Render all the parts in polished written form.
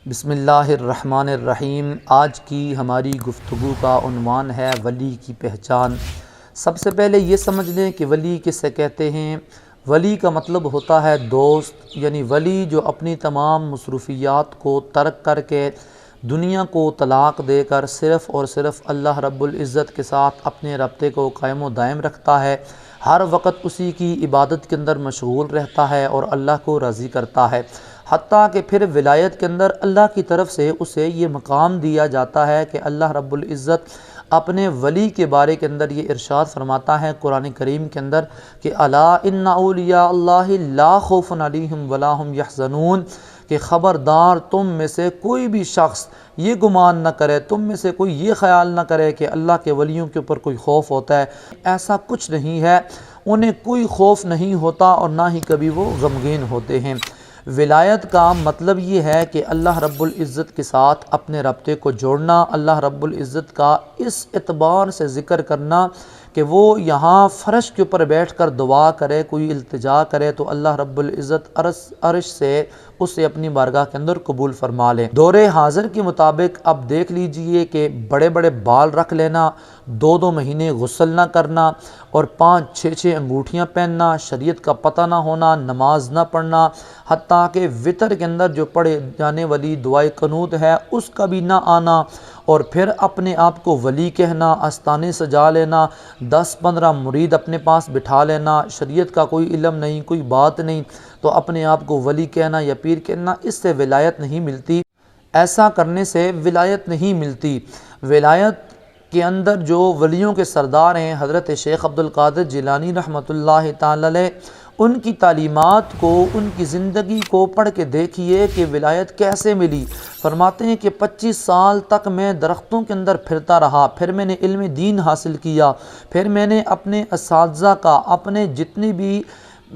بسم اللہ الرحمن الرحیم۔ آج کی ہماری گفتگو کا عنوان ہے ولی کی پہچان۔ سب سے پہلے یہ سمجھ لیں کہ ولی کسے کہتے ہیں۔ ولی کا مطلب ہوتا ہے دوست، یعنی ولی جو اپنی تمام مصروفیات کو ترک کر کے دنیا کو طلاق دے کر صرف اور صرف اللہ رب العزت کے ساتھ اپنے رابطے کو قائم و دائم رکھتا ہے، ہر وقت اسی کی عبادت کے اندر مشغول رہتا ہے اور اللہ کو راضی کرتا ہے۔ حتیٰ کہ پھر ولایت کے اندر اللہ کی طرف سے اسے یہ مقام دیا جاتا ہے کہ اللہ رب العزت اپنے ولی کے بارے کے اندر یہ ارشاد فرماتا ہے قرآن کریم کے اندر کہ الا ان اولیاء اللہ لا خوف علیہم ولا هم یحزنون، کہ خبردار تم میں سے کوئی بھی شخص یہ گمان نہ کرے، تم میں سے کوئی یہ خیال نہ کرے کہ اللہ کے ولیوں کے اوپر کوئی خوف ہوتا ہے۔ ایسا کچھ نہیں ہے، انہیں کوئی خوف نہیں ہوتا اور نہ ہی کبھی وہ غمگین ہوتے ہیں۔ ولایت کا مطلب یہ ہے کہ اللہ رب العزت کے ساتھ اپنے رابطے کو جوڑنا، اللہ رب العزت کا اس اعتبار سے ذکر کرنا کہ وہ یہاں فرش کے اوپر بیٹھ کر دعا کرے، کوئی التجا کرے تو اللہ رب العزت عرش سے اسے اپنی بارگاہ کے اندر قبول فرما لے۔ دور حاضر کے مطابق اب دیکھ لیجئے کہ بڑے بڑے بال رکھ لینا، 2 مہینے غسل نہ کرنا اور 5-6 انگوٹھیاں پہننا، شریعت کا پتہ نہ ہونا، نماز نہ پڑھنا، حتیٰ کہ وطر کے اندر جو پڑھے جانے والی دعائے قنوت ہے اس کا بھی نہ آنا، اور پھر اپنے آپ کو ولی کہنا، آستانے سجا لینا، 10-15 مرید اپنے پاس بٹھا لینا، شریعت کا کوئی علم نہیں، کوئی بات نہیں، تو اپنے آپ کو ولی کہنا یا پیر کہنا، اس سے ولایت نہیں ملتی۔ ایسا کرنے سے ولایت نہیں ملتی۔ ولایت کے اندر جو ولیوں کے سردار ہیں حضرت شیخ عبد القادر جیلانی رحمۃ اللہ تعالی علیہ، ان کی تعلیمات کو، ان کی زندگی کو پڑھ کے دیکھیے کہ ولایت کیسے ملی۔ فرماتے ہیں کہ 25 سال تک میں درختوں کے اندر پھرتا رہا، پھر میں نے علم دین حاصل کیا، پھر میں نے اپنے اساتذہ کا، اپنے جتنی بھی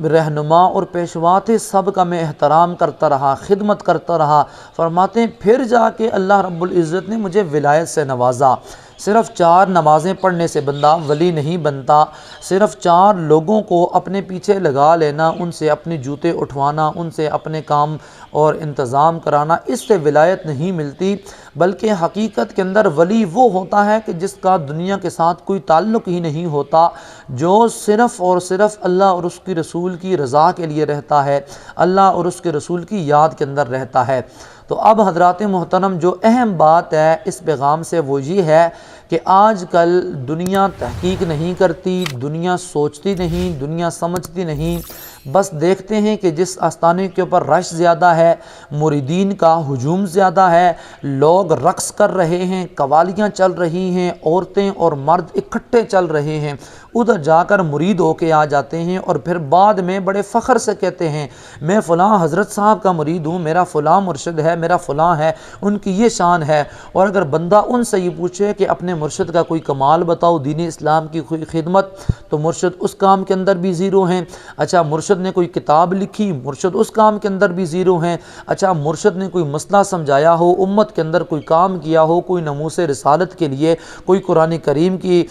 رہنما اور پیشوا تھے سب کا میں احترام کرتا رہا، خدمت کرتا رہا۔ فرماتے ہیں پھر جا کے اللہ رب العزت نے مجھے ولایت سے نوازا۔ صرف 4 نمازیں پڑھنے سے بندہ ولی نہیں بنتا، صرف 4 لوگوں کو اپنے پیچھے لگا لینا، ان سے اپنے جوتے اٹھوانا، ان سے اپنے کام اور انتظام کرانا، اس سے ولایت نہیں ملتی۔ بلکہ حقیقت کے اندر ولی وہ ہوتا ہے کہ جس کا دنیا کے ساتھ کوئی تعلق ہی نہیں ہوتا، جو صرف اور صرف اللہ اور اس کی رسول کی رضا کے لیے رہتا ہے، اللہ اور اس کے رسول کی یاد کے اندر رہتا ہے۔ تو اب حضرات محترم جو اہم بات ہے اس پیغام سے وہ یہ ہے کہ آج کل دنیا تحقیق نہیں کرتی، دنیا سوچتی نہیں، دنیا سمجھتی نہیں، بس دیکھتے ہیں کہ جس آستانے کے اوپر رش زیادہ ہے، مریدین کا ہجوم زیادہ ہے، لوگ رقص کر رہے ہیں، قوالیاں چل رہی ہیں، عورتیں اور مرد اکٹھے چل رہے ہیں، ادھر جا کر مرید ہو کے آ جاتے ہیں اور پھر بعد میں بڑے فخر سے کہتے ہیں میں فلاں حضرت صاحب کا مرید ہوں، میرا فلاں مرشد ہے، میرا فلاں ہے، ان کی یہ شان ہے۔ اور اگر بندہ ان سے یہ پوچھے کہ اپنے مرشد کا کوئی کمال بتاؤ، دین اسلام کی کوئی خدمت، تو مرشد اس کام کے اندر بھی زیرو ہیں۔ اچھا مرشد نے کوئی کتاب لکھی، مرشد اس کام کے اندر بھی زیرو ہیں۔ اچھا مرشد نے کوئی مسئلہ سمجھایا ہو، امت کے اندر کوئی کام کیا ہو، کوئی ناموس رسالت کے لیے، کوئی قرآن کریم کی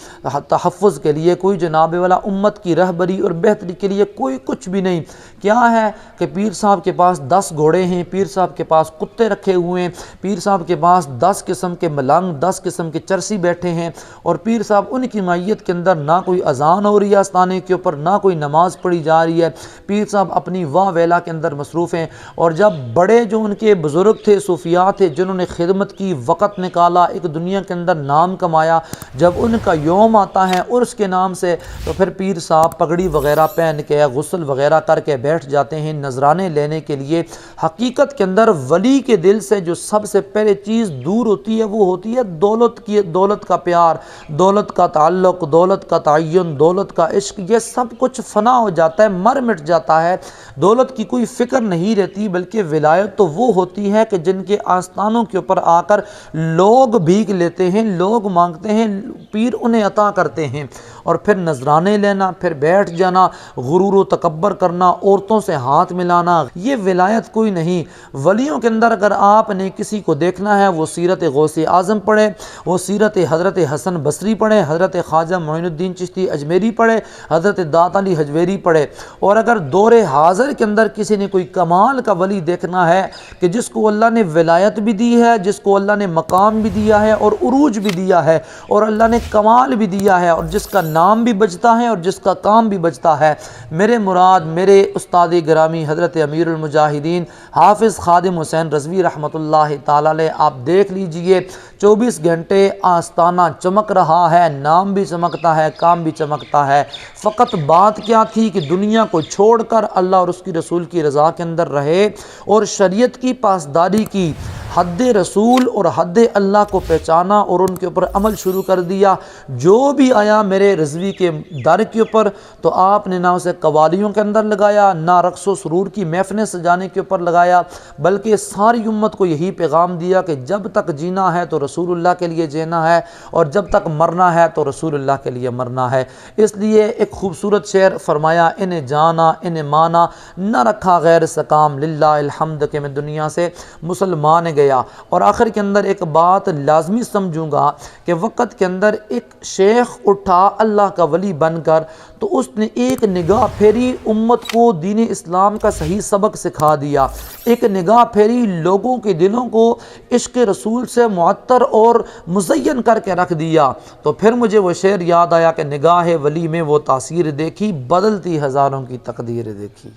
تحفظ کے لیے، کوئی جناب والا امت کی رہبری اور بہتری کے لیے کوئی کچھ بھی نہیں۔ کیا ہے کہ پیر صاحب کے پاس 10 گھوڑے ہیں، پیر صاحب کے پاس کتے رکھے ہوئے ہیں، پیر صاحب کے پاس 10 قسم کے ملنگ، 10 قسم کے چرسی بیٹھے ہیں، اور پیر صاحب ان کی معیت کے اندر نہ کوئی اذان ہو رہی ہے آستانے کے اوپر، نہ کوئی نماز پڑھی جا رہی ہے، پیر صاحب اپنی واہ ویلا کے اندر مصروف ہیں۔ اور جب بڑے جو ان کے بزرگ تھے، صوفیاء تھے، جنہوں نے خدمت کی، وقت نکالا، ایک دنیا کے اندر نام کمایا، جب ان کا یوم آتا ہے عرس کے نام سے، تو پھر پیر صاحب پگڑی وغیرہ پہن کے غسل وغیرہ کر کے بیٹھ جاتے ہیں نذرانے لینے کے لیے۔ حقیقت کے اندر ولی کے دل سے جو سب سے پہلے چیز دور ہوتی ہے وہ ہوتی ہے دولت کا پیار، دولت کا تعلق، دولت کا تعین، دولت کا عشق، یہ سب کچھ فنا ہو جاتا ہے، مر مٹ جاتا ہے، دولت کی کوئی فکر نہیں رہتی۔ بلکہ ولایت تو وہ ہوتی ہے کہ جن کے آستانوں کے اوپر آ کر لوگ بھیک لیتے ہیں، لوگ مانگتے ہیں، پیر انہیں عطا کرتے ہیں، اور پھر پھر نذرانے لینا، پھر بیٹھ جانا، غرور و تکبر کرنا، عورتوں سے ہاتھ ملانا، یہ ولایت کوئی نہیں۔ ولیوں کے اندر اگر آپ نے کسی کو دیکھنا ہے، وہ سیرت غوث اعظم پڑھے، وہ سیرت حضرت حسن بصری پڑھے، حضرت خواجہ معین الدین چشتی اجمیری پڑھے، حضرت داتا علی حجویری پڑھے۔ اور اگر دور حاضر کے اندر کسی نے کوئی کمال کا ولی دیکھنا ہے کہ جس کو اللہ نے ولایت بھی دی ہے، جس کو اللہ نے مقام بھی دیا ہے اور عروج بھی دیا ہے اور اللہ نے کمال بھی دیا ہے، اور جس کا نام بھی بجتا ہے اور جس کا کام بھی بجتا ہے، میرے مراد میرے استاد گرامی حضرت امیر المجاہدین حافظ خادم حسین رضوی رحمۃ اللہ تعالی علیہ، آپ دیکھ لیجئے 24 گھنٹے آستانہ چمک رہا ہے، نام بھی چمکتا ہے، کام بھی چمکتا ہے۔ فقط بات کیا تھی کہ دنیا کو چھوڑ کر اللہ اور اس کی رسول کی رضا کے اندر رہے اور شریعت کی پاسداری کی، حد رسول اور حد اللہ کو پہچانا اور ان کے اوپر عمل شروع کر دیا۔ جو بھی آیا میرے رضوی کے در کے اوپر تو آپ نے نہ اسے قوالیوں کے اندر لگایا، نہ رقص و سرور کی محفلیں سجانے کے اوپر لگایا، بلکہ ساری امت کو یہی پیغام دیا کہ جب تک جینا ہے تو رسول اللہ کے لیے جینا ہے اور جب تک مرنا ہے تو رسول اللہ کے لیے مرنا ہے۔ اس لیے ایک خوبصورت شعر فرمایا، انہیں جانا انہیں مانا، نہ رکھا غیر سکام، للہ الحمد کہ میں دنیا سے مسلمان گیا۔ اور آخر کے اندر ایک بات لازمی سمجھوں گا کہ وقت کے اندر ایک شیخ اٹھا اللہ کا ولی بن کر، تو اس نے ایک نگاہ پھیری، امت کو دین اسلام کا صحیح سبق سکھا دیا، ایک نگاہ پھیری، لوگوں کے دلوں کو عشق رسول سے معطر اور مزین کر کے رکھ دیا۔ تو پھر مجھے وہ شعر یاد آیا کہ نگاہ ولی میں وہ تاثیر دیکھی، بدلتی ہزاروں کی تقدیر دیکھی۔